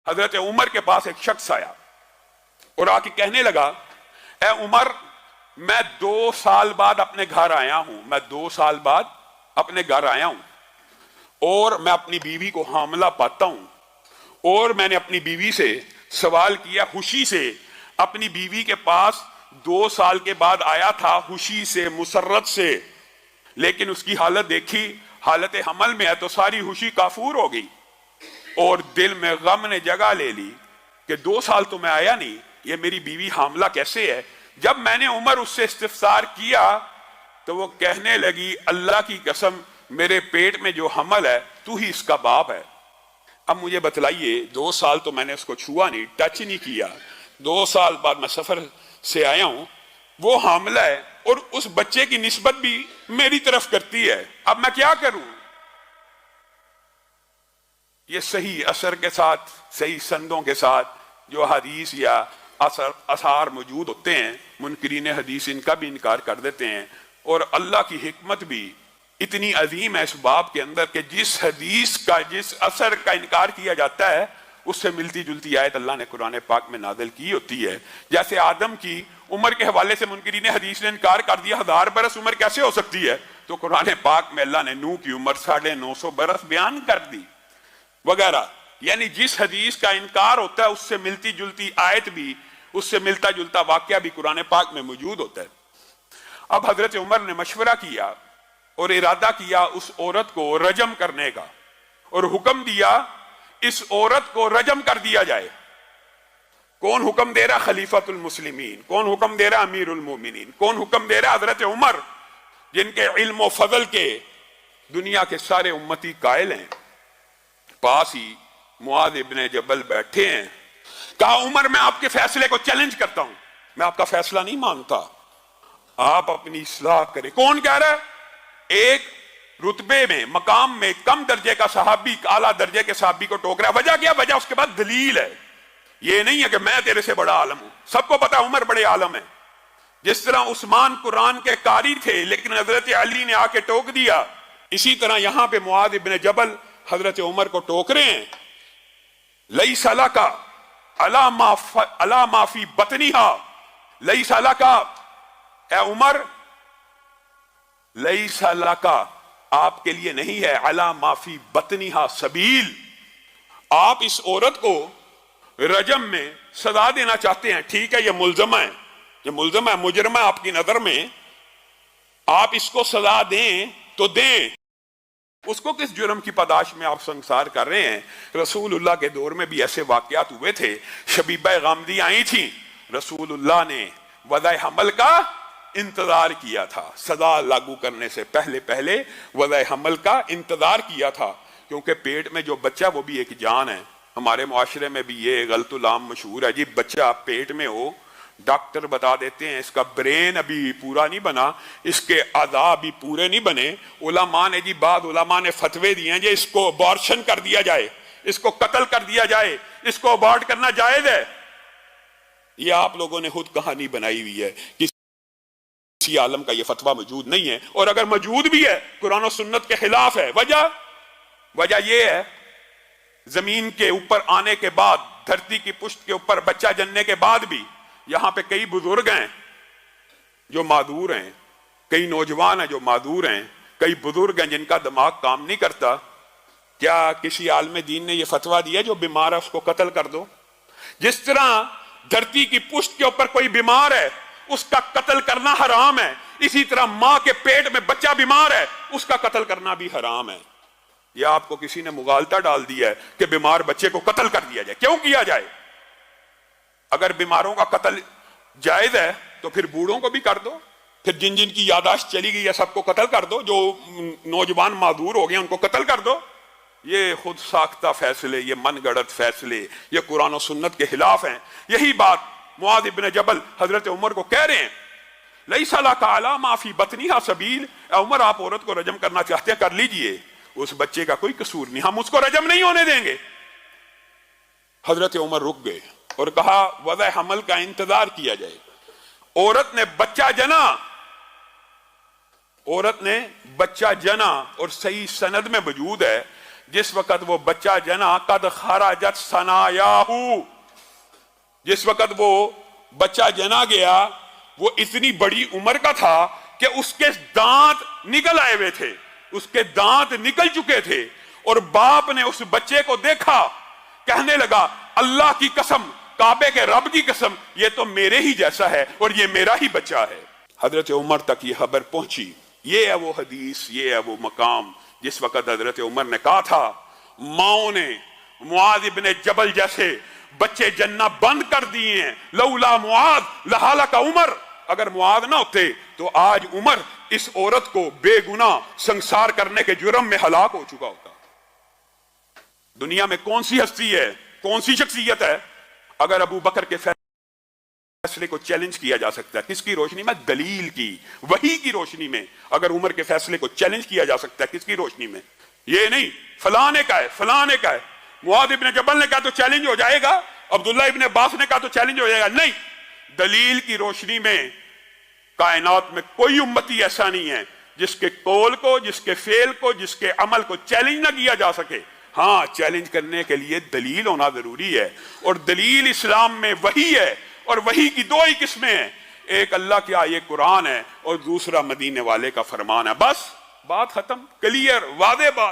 حضرت عمر کے پاس ایک شخص آیا اور آ کے کہنے لگا، اے عمر، میں 2 سال بعد اپنے گھر آیا ہوں، میں 2 سال بعد اپنے گھر آیا ہوں اور میں اپنی بیوی کو حاملہ پاتا ہوں، اور میں نے اپنی بیوی سے سوال کیا، خوشی سے اپنی بیوی کے پاس 2 سال کے بعد آیا تھا، خوشی سے، مسرت سے، لیکن اس کی حالت دیکھی، حالت حمل میں ہے تو ساری خوشی کافور ہو گئی اور دل میں غم نے جگہ لے لی کہ 2 سال تو میں آیا نہیں، یہ میری بیوی حاملہ کیسے ہے؟ جب میں نے عمر اس سے استفسار کیا تو وہ کہنے لگی، اللہ کی قسم، میرے پیٹ میں جو حمل ہے تو ہی اس کا باپ ہے۔ اب مجھے بتلائیے، 2 سال تو میں نے اس کو چھوا نہیں، ٹچ نہیں کیا، 2 سال بعد میں سفر سے آیا ہوں، وہ حاملہ ہے اور اس بچے کی نسبت بھی میری طرف کرتی ہے، اب میں کیا کروں؟ یہ صحیح اثر کے ساتھ، صحیح سندوں کے ساتھ جو حدیث یا اثار موجود ہوتے ہیں، منکرین حدیث ان کا بھی انکار کر دیتے ہیں، اور اللہ کی حکمت بھی اتنی عظیم ہے اس باب کے اندر کہ جس حدیث کا، جس اثر کا انکار کیا جاتا ہے اس سے ملتی جلتی آیت اللہ نے قرآن پاک میں نازل کی ہوتی ہے۔ جیسے آدم کی عمر کے حوالے سے منکرین حدیث نے انکار کر دیا، 1000 برس عمر کیسے ہو سکتی ہے؟ تو قرآن پاک میں اللہ نے نوح کی عمر 950 برس بیان کر دی وغیرہ۔ یعنی جس حدیث کا انکار ہوتا ہے اس سے ملتی جلتی آیت بھی، اس سے ملتا جلتا واقعہ بھی قرآن پاک میں موجود ہوتا ہے۔ اب حضرت عمر نے مشورہ کیا اور ارادہ کیا اس عورت کو رجم کرنے کا، اور حکم دیا اس عورت کو رجم کر دیا جائے۔ کون حکم دے رہا؟ خلیفۃ المسلمین۔ کون حکم دے رہا؟ امیر المومنین۔ کون حکم دے رہا؟ حضرت عمر، جن کے علم و فضل کے دنیا کے سارے امتی قائل ہیں۔ پاس ہی معاذ ابن جبل بیٹھے ہیں، کہا، عمر، میں آپ کے فیصلے کو چیلنج کرتا ہوں، میں آپ کا فیصلہ نہیں مانتا، آپ اپنی اصلاح کریں۔ کون کہہ رہا ہے؟ ایک رتبے میں، مقام میں کم درجے کا صحابی اعلیٰ درجے کے صحابی کو ٹوک رہا ہے۔ وجہ کیا؟ وجہ اس کے بعد دلیل ہے، یہ نہیں ہے کہ میں تیرے سے بڑا عالم ہوں، سب کو پتا عمر بڑے عالم ہیں۔ جس طرح عثمان قرآن کے قاری تھے لیکن حضرت علی نے آ کے ٹوک دیا، اسی طرح یہاں پہ معاذ ابن جبل حضرت عمر کو ٹوک رہے ہیں۔ لیس لک علی ما فی بطنہا، لیس لک، اے عمر، لیس لک، آپ کے لیے نہیں ہے، علی ما فی بطنہا سبیل، آپ اس عورت کو رجم میں سزا دینا چاہتے ہیں، ٹھیک ہے، یہ ملزمہ ہے، یہ ملزمہ ہے، مجرمہ ہے آپ کی نظر میں، آپ اس کو سزا دیں تو دیں، اس کو کس جرم کی پاداش میں آپ سنسار کر رہے ہیں؟ رسول اللہ کے دور میں بھی ایسے واقعات ہوئے تھے، شبیبہ غامدی آئی تھیں، رسول اللہ نے وضع حمل کا انتظار کیا تھا، سزا لاگو کرنے سے پہلے وضع حمل کا انتظار کیا تھا، کیونکہ پیٹ میں جو بچہ وہ بھی ایک جان ہے۔ ہمارے معاشرے میں بھی یہ غلط العام مشہور ہے، جی بچہ پیٹ میں ہو، ڈاکٹر بتا دیتے ہیں اس کا برین ابھی پورا نہیں بنا، اس کے اعضاء بھی پورے نہیں بنے، علماء نے جی، بعض علماء نے فتوے دیے ہیں جی اس کو ابارشن کر دیا جائے، اس کو قتل کر دیا جائے، اس کو ابارٹ کرنا جائز ہے۔ یہ آپ لوگوں نے خود کہانی بنائی ہوئی ہے، کسی عالم کا یہ فتویٰ موجود نہیں ہے، اور اگر موجود بھی ہے قرآن و سنت کے خلاف ہے۔ وجہ یہ ہے، زمین کے اوپر آنے کے بعد، دھرتی کی پشت کے اوپر بچہ جننے کے بعد بھی یہاں پہ کئی بزرگ ہیں جو معذور ہیں، کئی نوجوان ہیں جو معذور ہیں، کئی بزرگ ہیں جن کا دماغ کام نہیں کرتا۔ کیا کسی عالم دین نے یہ فتویٰ دیا جو بیمار ہے اس کو قتل کر دو؟ جس طرح دھرتی کی پشت کے اوپر کوئی بیمار ہے اس کا قتل کرنا حرام ہے، اسی طرح ماں کے پیٹ میں بچہ بیمار ہے اس کا قتل کرنا بھی حرام ہے۔ یہ آپ کو کسی نے مغالطہ ڈال دیا ہے کہ بیمار بچے کو قتل کر دیا جائے۔ کیوں کیا جائے؟ اگر بیماروں کا قتل جائز ہے تو پھر بوڑھوں کو بھی کر دو، پھر جن کی یاداشت چلی گئی ہے سب کو قتل کر دو، جو نوجوان معذور ہو گئے ان کو قتل کر دو۔ یہ خود ساختہ فیصلے، یہ من گڑت فیصلے، یہ قرآن و سنت کے خلاف ہیں۔ یہی بات معاذ ابن جبل حضرت عمر کو کہہ رہے ہیں، لیس لک علی ما فی بطنہا سبیل، اے عمر، آپ عورت کو رجم کرنا چاہتے ہیں کر لیجئے، اس بچے کا کوئی قصور نہیں، ہم اس کو رجم نہیں ہونے دیں گے۔ حضرت عمر رک گئے اور کہا وضع حمل کا انتظار کیا جائے۔ عورت نے بچہ جنا، اور صحیح سند میں موجود ہے جس وقت وہ بچہ جنا قد خرجت ثنایاہو، جس وقت وہ بچہ جنا گیا وہ اتنی بڑی عمر کا تھا کہ اس کے دانت نکل آئے ہوئے تھے، اس کے دانت نکل چکے تھے، اور باپ نے اس بچے کو دیکھا، کہنے لگا اللہ کی قسم، کعبے کے رب کی قسم، یہ تو میرے ہی جیسا ہے اور یہ میرا ہی بچہ ہے۔ حضرت عمر تک یہ خبر پہنچی۔ یہ ہے وہ حدیث، یہ ہے وہ مقام جس وقت حضرت عمر نے کہا تھا ماؤں نے معاذ ابن جبل جیسے بچے جنہ بند کر دیے ہیں، لولا معاذ لہلک عمر، اگر معاذ نہ ہوتے تو آج عمر اس عورت کو بے گناہ سنسار کرنے کے جرم میں ہلاک ہو چکا ہوتا۔ دنیا میں کون سی ہستی ہے، کون سی شخصیت ہے اگر ابو بکر کے فیصلے کو چیلنج کیا جا سکتا ہے؟ کس کی روشنی میں؟ دلیل کی، وحی کی روشنی میں۔ اگر عمر کے فیصلے کو چیلنج کیا جا سکتا ہے کس کی روشنی میں؟ یہ نہیں فلاں نے کہا ہے، فلاں نے کہا ہے، معاذ ابن جبل نے کہا تو چیلنج ہو جائے گا، عبداللہ ابن عباس نے کہا تو چیلنج ہو جائے گا، نہیں، دلیل کی روشنی میں کائنات میں کوئی امتی ایسا نہیں ہے جس کے قول کو، جس کے فعل کو، جس کے عمل کو چیلنج نہ کیا جا سکے۔ ہاں، چیلنج کرنے کے لیے دلیل ہونا ضروری ہے، اور دلیل اسلام میں وحی ہے، اور وحی کی دو ہی قسمیں ہیں، ایک اللہ کی آیت قرآن ہے اور دوسرا مدینے والے کا فرمان ہے۔ بس بات ختم، کلیئر، واضح بات۔